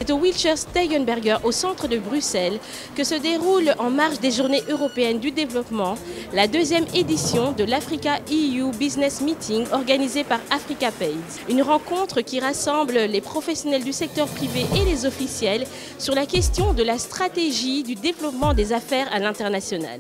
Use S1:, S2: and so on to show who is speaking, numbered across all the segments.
S1: C'est au Wilders Steigenberger, au centre de Bruxelles, que se déroule en marge des Journées européennes du développement la deuxième édition de l'Africa EU Business Meeting organisée par Africa Pays. Une rencontre qui rassemble les professionnels du secteur privé et les officiels sur la question de la stratégie du développement des affaires à l'international.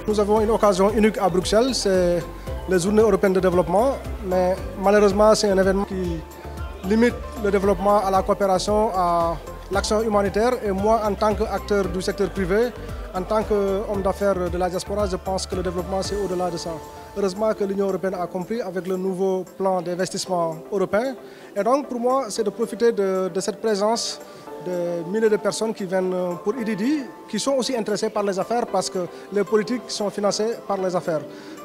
S2: Nous avons une occasion unique à Bruxelles, c'est les Journées européennes de développement, mais malheureusement c'est un événement qui limite le développement à la coopération, à l'action humanitaire. Et moi, en tant qu'acteur du secteur privé, en tant qu'homme d'affaires de la diaspora, je pense que le développement c'est au-delà de ça. Heureusement que l'Union européenne a compris avec le nouveau plan d'investissement européen. Et donc pour moi, c'est de profiter de cette présence de milliers de personnes qui viennent pour IDD, qui sont aussi intéressées par les affaires parce que les politiques sont financées par les affaires.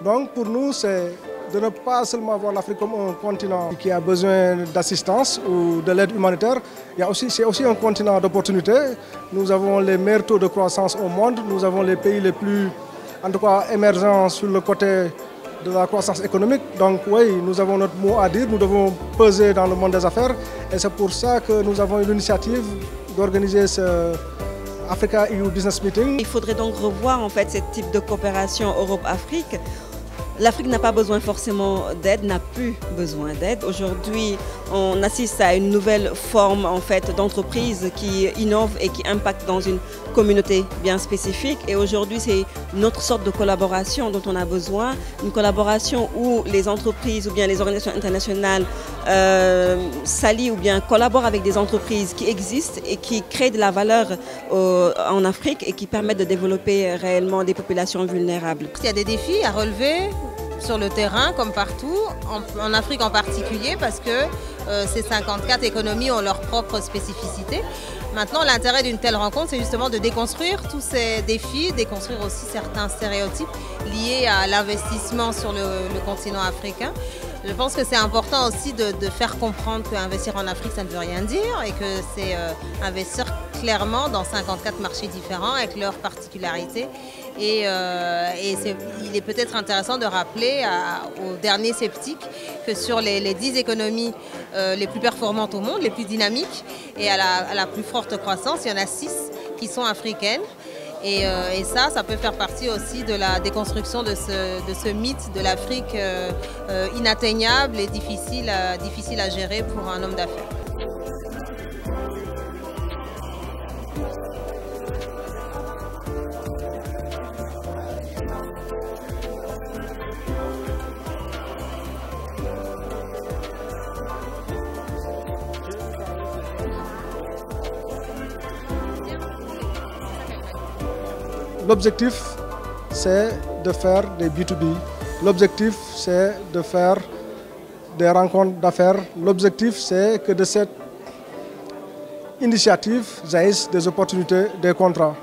S2: Donc pour nous, c'est de ne pas seulement voir l'Afrique comme un continent qui a besoin d'assistance ou de l'aide humanitaire, c'est aussi un continent d'opportunités. Nous avons les meilleurs taux de croissance au monde, nous avons les pays les plus, en tout cas, émergents sur le côté de la croissance économique. Donc oui, nous avons notre mot à dire, nous devons peser dans le monde des affaires et c'est pour ça que nous avons eu l'initiative d'organiser ce Africa EU Business Meeting.
S3: Il faudrait donc revoir en fait ce type de coopération Europe-Afrique. L'Afrique n'a pas besoin forcément d'aide, n'a plus besoin d'aide. Aujourd'hui, on assiste à une nouvelle forme en fait d'entreprise qui innove et qui impacte dans une communauté bien spécifique. Et aujourd'hui, c'est une autre sorte de collaboration dont on a besoin, une collaboration où les entreprises ou bien les organisations internationales s'allient ou bien collaborent avec des entreprises qui existent et qui créent de la valeur en Afrique et qui permettent de développer réellement des populations vulnérables.
S4: Il y a des défis à relever sur le terrain comme partout, en Afrique en particulier parce que ces 54 économies ont leurs propres spécificités. Maintenant, l'intérêt d'une telle rencontre, c'est justement de déconstruire tous ces défis, déconstruire aussi certains stéréotypes liés à l'investissement sur le continent africain. Je pense que c'est important aussi de faire comprendre qu'investir en Afrique, ça ne veut rien dire et que c'est investir clairement dans 54 marchés différents avec leurs particularités. Et il est peut-être intéressant de rappeler aux derniers sceptiques que sur les 10 économies les plus performantes au monde, les plus dynamiques et à la plus forte croissance, il y en a 6 qui sont africaines. Et ça peut faire partie aussi de la déconstruction de ce mythe de l'Afrique inatteignable et difficile à gérer pour un homme d'affaires.
S2: L'objectif, c'est de faire des B2B. L'objectif, c'est de faire des rencontres d'affaires. L'objectif, c'est que de cette initiative jaillissent des opportunités, des contrats.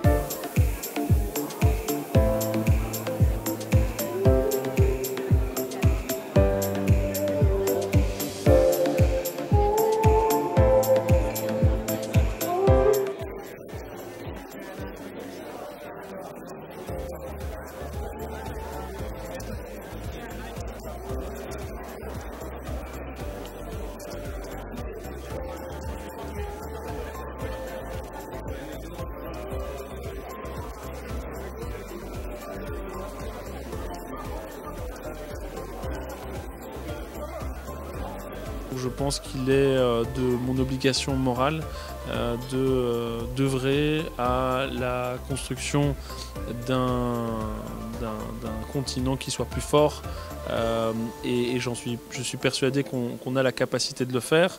S5: Je pense qu'il est de mon obligation morale d'œuvrer à la construction d'un continent qui soit plus fort et je suis persuadé qu'on a la capacité de le faire.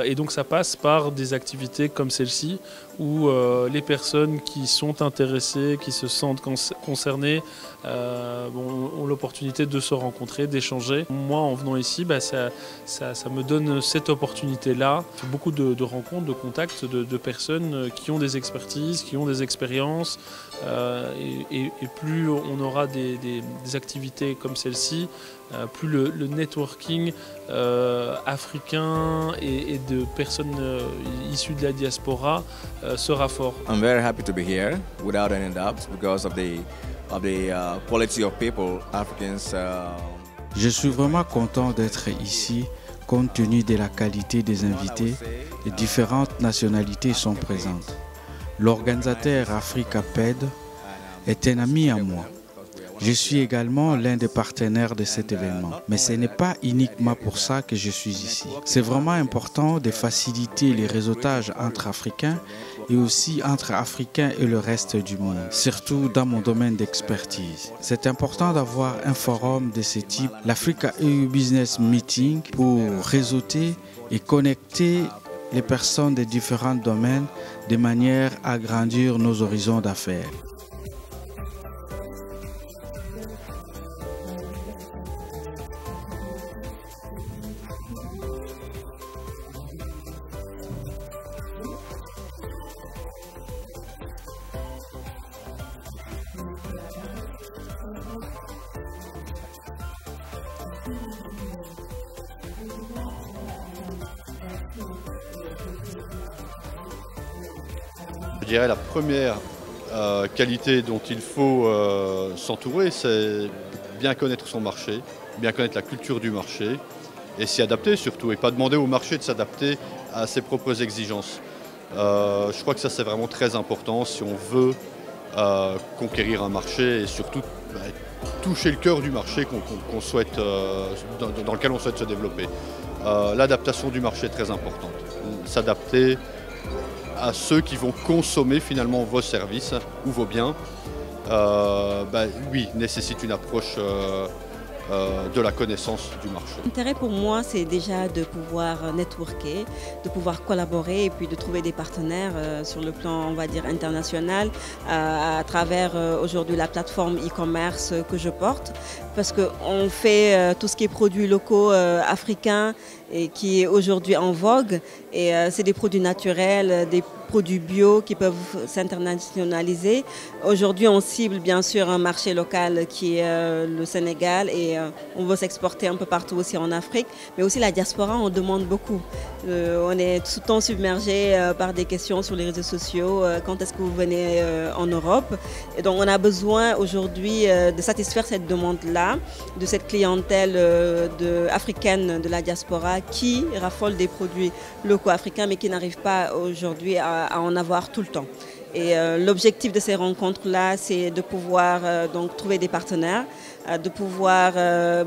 S5: Et donc ça passe par des activités comme celle-ci, où les personnes qui sont intéressées, qui se sentent concernées, ont l'opportunité de se rencontrer, d'échanger. Moi, en venant ici, ça me donne cette opportunité-là. Beaucoup de rencontres, de contacts de personnes qui ont des expertises, qui ont des expériences. Et plus on aura des activités comme celle-ci, plus le networking africain et de personnes issues de la diaspora sera fort.
S6: I'm very happy to be here without any doubt because of the quality of people Africans.
S7: Je suis vraiment content d'être ici compte tenu de la qualité des invités. Les différentes nationalités sont présentes. L'organisateur AfricaPED est un ami à moi. Je suis également l'un des partenaires de cet événement. Mais ce n'est pas uniquement pour ça que je suis ici. C'est vraiment important de faciliter les réseautages entre Africains et aussi entre Africains et le reste du monde, surtout dans mon domaine d'expertise. C'est important d'avoir un forum de ce type, l'Africa EU Business Meeting, pour réseauter et connecter les personnes de différents domaines de manière à agrandir nos horizons d'affaires.
S8: Je dirais la première qualité dont il faut s'entourer, c'est bien connaître son marché, bien connaître la culture du marché et s'y adapter surtout, et pas demander au marché de s'adapter à ses propres exigences. Je crois que ça c'est vraiment très important si on veut conquérir un marché et surtout toucher le cœur du marché qu'on souhaite, dans lequel on souhaite se développer. L'adaptation du marché est très importante. S'adapter à ceux qui vont consommer finalement vos services ou vos biens, oui, nécessite une approche de la connaissance du marché.
S3: L'intérêt pour moi, c'est déjà de pouvoir networker, de pouvoir collaborer et puis de trouver des partenaires sur le plan, on va dire, international à travers aujourd'hui la plateforme e-commerce que je porte, parce qu'on fait tout ce qui est produits locaux africains et qui est aujourd'hui en vogue, et c'est des produits naturels, des produits bio qui peuvent s'internationaliser. Aujourd'hui, on cible bien sûr un marché local qui est le Sénégal, et on veut s'exporter un peu partout aussi en Afrique, mais aussi la diaspora, on demande beaucoup. On est tout le temps submergé par des questions sur les réseaux sociaux, quand est-ce que vous venez en Europe? Et donc on a besoin aujourd'hui de satisfaire cette demande-là, de cette clientèle africaine de la diaspora qui raffole des produits locaux africains mais qui n'arrive pas aujourd'hui à en avoir tout le temps. Et l'objectif de ces rencontres-là, c'est de pouvoir donc trouver des partenaires, de pouvoir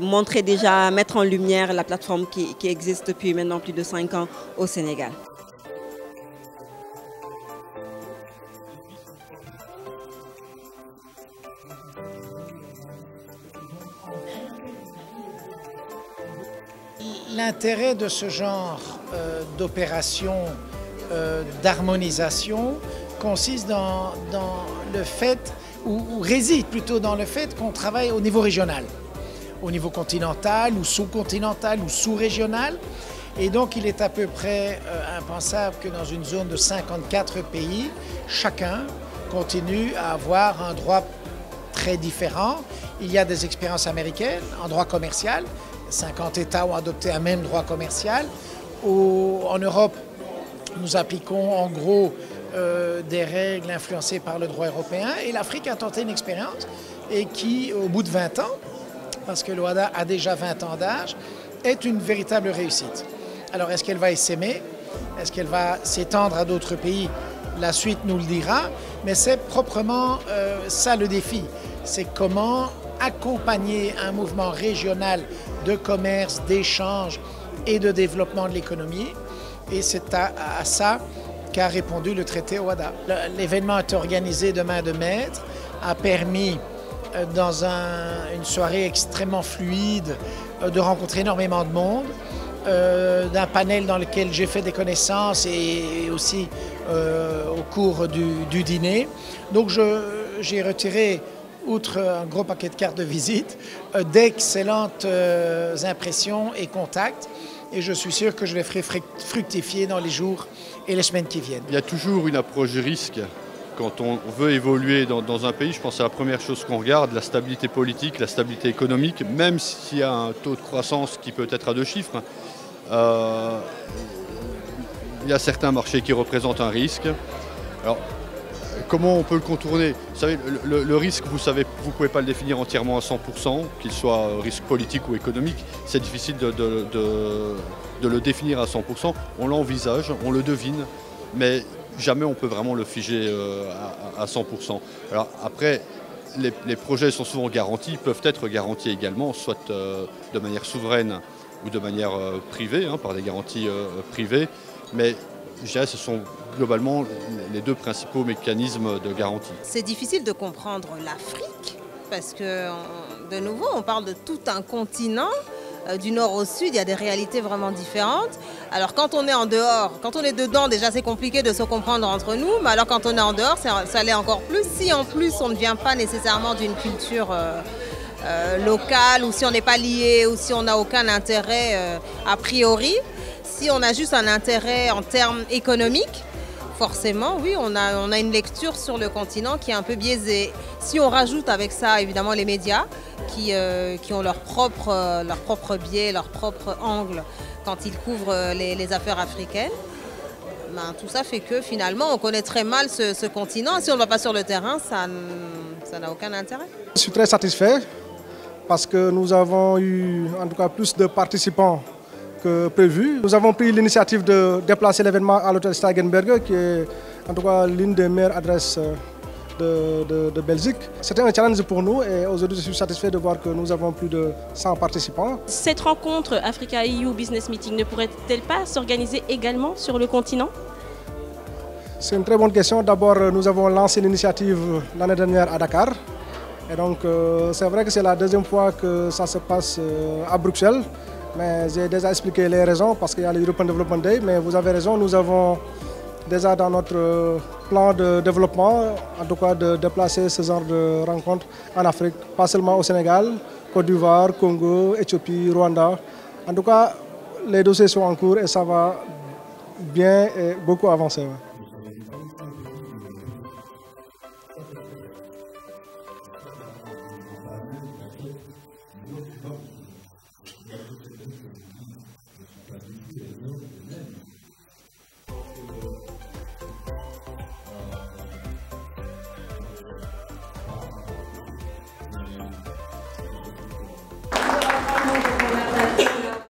S3: montrer déjà, mettre en lumière la plateforme qui existe depuis maintenant plus de 5 ans au Sénégal.
S9: L'intérêt de ce genre d'opération d'harmonisation consiste dans le fait, ou réside plutôt dans le fait qu'on travaille au niveau régional, au niveau continental ou sous-continental ou sous-régional. Et donc il est à peu près impensable que dans une zone de 54 pays, chacun continue à avoir un droit très différent. Il y a des expériences américaines en droit commercial. 50 États ont adopté un même droit commercial. En Europe, nous appliquons en gros des règles influencées par le droit européen. Et l'Afrique a tenté une expérience et qui, au bout de 20 ans, parce que l'OADA a déjà 20 ans d'âge, est une véritable réussite. Alors, est-ce qu'elle va essaimer? Est-ce qu'elle va s'étendre à d'autres pays? La suite nous le dira. Mais c'est proprement ça le défi. C'est comment accompagner un mouvement régional de commerce, d'échange et de développement de l'économie. Et c'est à ça qu'a répondu le traité OADA. L'événement est organisé de main de maître, a permis dans une soirée extrêmement fluide de rencontrer énormément de monde d'un panel dans lequel j'ai fait des connaissances et aussi au cours du dîner. Donc j'ai retiré, outre un gros paquet de cartes de visite, d'excellentes impressions et contacts. Et je suis sûr que je les ferai fructifier dans les jours et les semaines qui viennent.
S8: Il y a toujours une approche risque. Quand on veut évoluer dans un pays, je pense que c'est la première chose qu'on regarde, la stabilité politique, la stabilité économique, même s'il y a un taux de croissance qui peut être à 2 chiffres. Il y a certains marchés qui représentent un risque. Alors, comment on peut le contourner? Vous savez, le risque, vous ne pouvez pas le définir entièrement à 100%, qu'il soit risque politique ou économique. C'est difficile de le définir à 100%. On l'envisage, on le devine, mais jamais on peut vraiment le figer à 100%. Alors après, les projets sont souvent garantis, peuvent être garantis également, soit de manière souveraine ou de manière privée, par des garanties privées. Mais je dirais que ce sont globalement les 2 principaux mécanismes de garantie.
S4: C'est difficile de comprendre l'Afrique parce que, de nouveau, on parle de tout un continent. Du nord au sud, il y a des réalités vraiment différentes. Alors quand on est en dehors, quand on est dedans, déjà c'est compliqué de se comprendre entre nous, mais alors quand on est en dehors, ça l'est encore plus. Si en plus on ne vient pas nécessairement d'une culture locale, ou si on n'est pas lié, ou si on n'a aucun intérêt a priori, si on a juste un intérêt en termes économiques, forcément, oui, on a une lecture sur le continent qui est un peu biaisée. Si on rajoute avec ça, évidemment, les médias qui ont leur propre biais, leur propre angle quand ils couvrent les affaires africaines, tout ça fait que finalement, on connaît très mal ce continent. Si on ne va pas sur le terrain, ça n'a aucun intérêt.
S2: Je suis très satisfait parce que nous avons eu en tout cas plus de participants que prévu. Nous avons pris l'initiative de déplacer l'événement à l'hôtel Steigenberger, qui est en tout cas l'une des meilleures adresses de Belgique. C'était un challenge pour nous et aujourd'hui je suis satisfait de voir que nous avons plus de 100 participants.
S1: Cette rencontre Africa-EU Business Meeting ne pourrait-elle pas s'organiser également sur le continent?
S2: C'est une très bonne question. D'abord, nous avons lancé l'initiative l'année dernière à Dakar. Et donc c'est vrai que c'est la 2e fois que ça se passe à Bruxelles. Mais j'ai déjà expliqué les raisons parce qu'il y a le European Development Day. Mais vous avez raison, nous avons déjà dans notre plan de développement, en tout cas de déplacer ce genre de rencontres en Afrique, pas seulement au Sénégal, Côte d'Ivoire, Congo, Éthiopie, Rwanda. En tout cas, les dossiers sont en cours et ça va bien et beaucoup avancer.